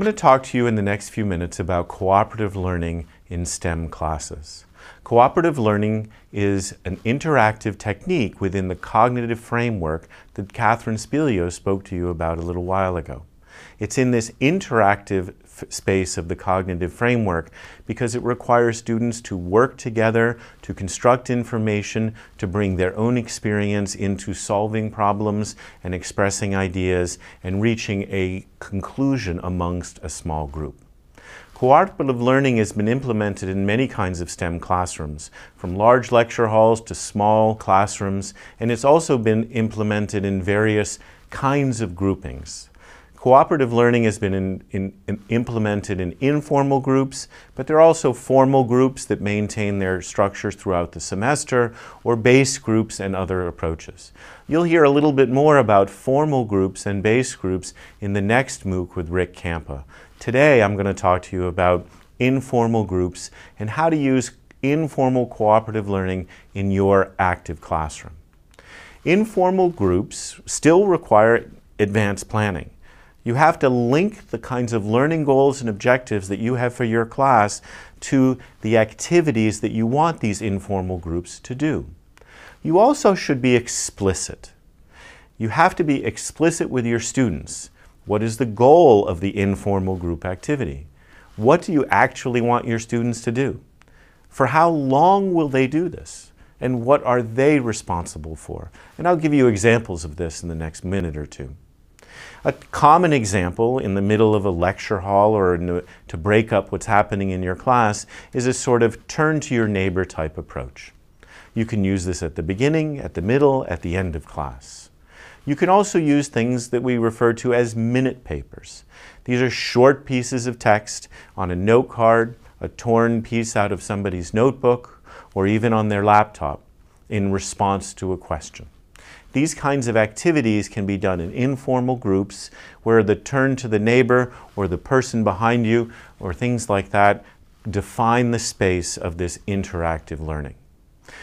I'm going to talk to you in the next few minutes about cooperative learning in STEM classes. Cooperative learning is an interactive technique within the cognitive framework that Catherine Spilio spoke to you about a little while ago. It's in this interactive space of the cognitive framework because it requires students to work together, to construct information, to bring their own experience into solving problems and expressing ideas and reaching a conclusion amongst a small group. Cooperative learning has been implemented in many kinds of STEM classrooms, from large lecture halls to small classrooms, and it's also been implemented in various kinds of groupings. Cooperative learning has been implemented in informal groups, but there are also formal groups that maintain their structures throughout the semester, or base groups and other approaches. You'll hear a little bit more about formal groups and base groups in the next MOOC with Rick Campa. Today I'm going to talk to you about informal groups and how to use informal cooperative learning in your active classroom. Informal groups still require advanced planning. You have to link the kinds of learning goals and objectives that you have for your class to the activities that you want these informal groups to do. You also should be explicit. You have to be explicit with your students. What is the goal of the informal group activity? What do you actually want your students to do? For how long will they do this? And what are they responsible for? And I'll give you examples of this in the next minute or two. A common example in the middle of a lecture hall or to break up what's happening in your class is a sort of turn to your neighbor type approach. You can use this at the beginning, at the middle, at the end of class. You can also use things that we refer to as minute papers. These are short pieces of text on a note card, a torn piece out of somebody's notebook, or even on their laptop in response to a question. These kinds of activities can be done in informal groups where the turn to the neighbor or the person behind you or things like that define the space of this interactive learning.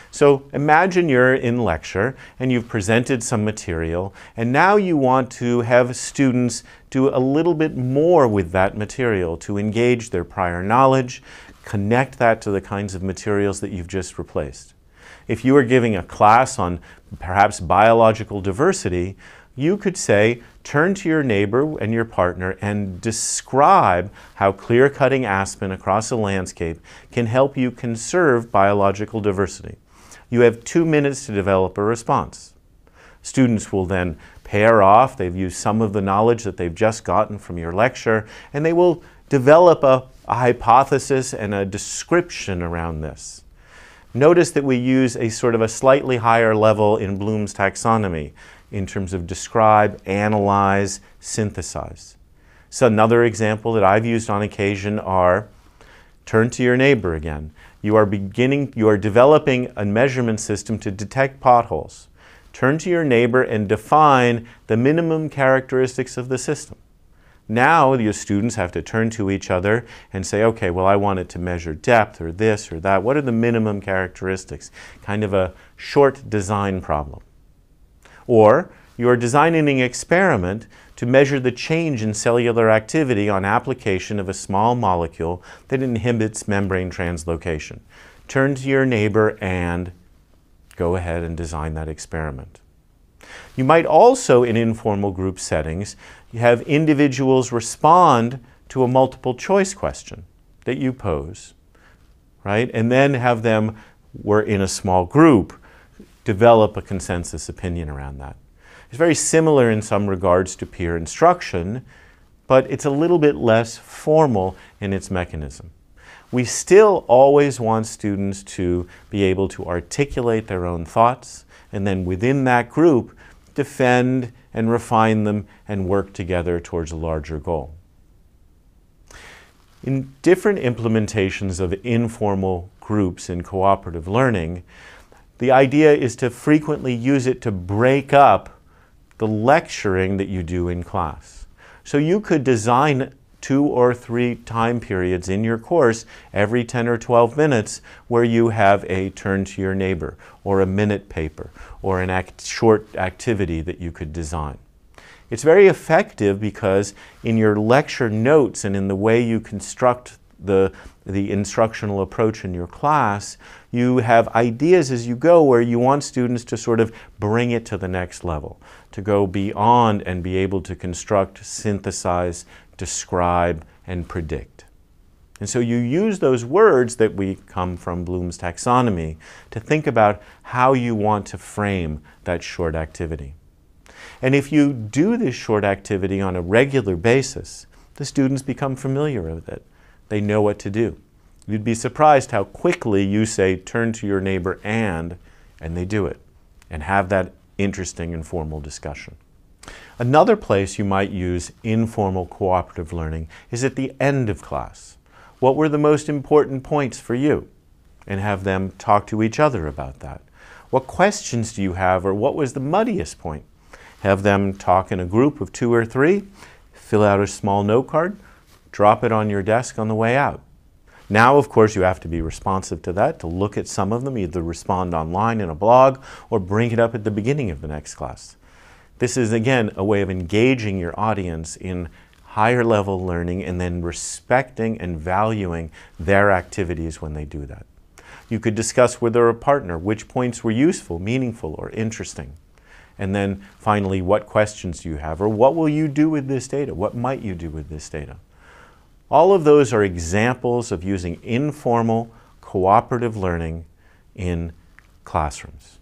So imagine you're in lecture and you've presented some material and now you want to have students do a little bit more with that material to engage their prior knowledge, connect that to the kinds of materials that you've just replaced. If you were giving a class on perhaps biological diversity, you could say, turn to your neighbor and your partner and describe how clear-cutting aspen across a landscape can help you conserve biological diversity. You have 2 minutes to develop a response. Students will then pair off. They've used some of the knowledge that they've just gotten from your lecture, and they will develop a hypothesis and a description around this. Notice that we use a sort of a slightly higher level in Bloom's taxonomy in terms of describe, analyze, synthesize. So another example that I've used on occasion are turn to your neighbor again. You are developing a measurement system to detect potholes. Turn to your neighbor and define the minimum characteristics of the system. Now your students have to turn to each other and say, okay, well, I want it to measure depth or this or that. What are the minimum characteristics? Kind of a short design problem. Or you are designing an experiment to measure the change in cellular activity on application of a small molecule that inhibits membrane translocation. Turn to your neighbor and go ahead and design that experiment. You might also, in informal group settings, have individuals respond to a multiple choice question that you pose, right? And then have them, we're in a small group, develop a consensus opinion around that. It's very similar in some regards to peer instruction, but it's a little bit less formal in its mechanism. We still always want students to be able to articulate their own thoughts, and then within that group, defend and refine them and work together towards a larger goal. In different implementations of informal groups in cooperative learning, the idea is to frequently use it to break up the lecturing that you do in class. So you could design 2 or 3 time periods in your course every 10 or 12 minutes where you have a turn to your neighbor or a minute paper or an short activity that you could design. It's very effective because in your lecture notes and in the way you construct the instructional approach in your class, you have ideas as you go where you want students to sort of bring it to the next level, to go beyond and be able to construct, synthesize, describe, and predict. And so you use those words that we come from Bloom's taxonomy to think about how you want to frame that short activity. And if you do this short activity on a regular basis, the students become familiar with it. They know what to do. You'd be surprised how quickly you say, turn to your neighbor and they do it, and have that interesting informal discussion. Another place you might use informal cooperative learning is at the end of class. What were the most important points for you? And have them talk to each other about that. What questions do you have, or what was the muddiest point? Have them talk in a group of 2 or 3, fill out a small note card, drop it on your desk on the way out. Now, of course, you have to be responsive to that, to look at some of them, either respond online in a blog or bring it up at the beginning of the next class. This is, again, a way of engaging your audience in higher level learning and then respecting and valuing their activities when they do that. You could discuss with a partner which points were useful, meaningful, or interesting. And then finally, what questions do you have, or what will you do with this data? What might you do with this data? All of those are examples of using informal, cooperative learning in classrooms.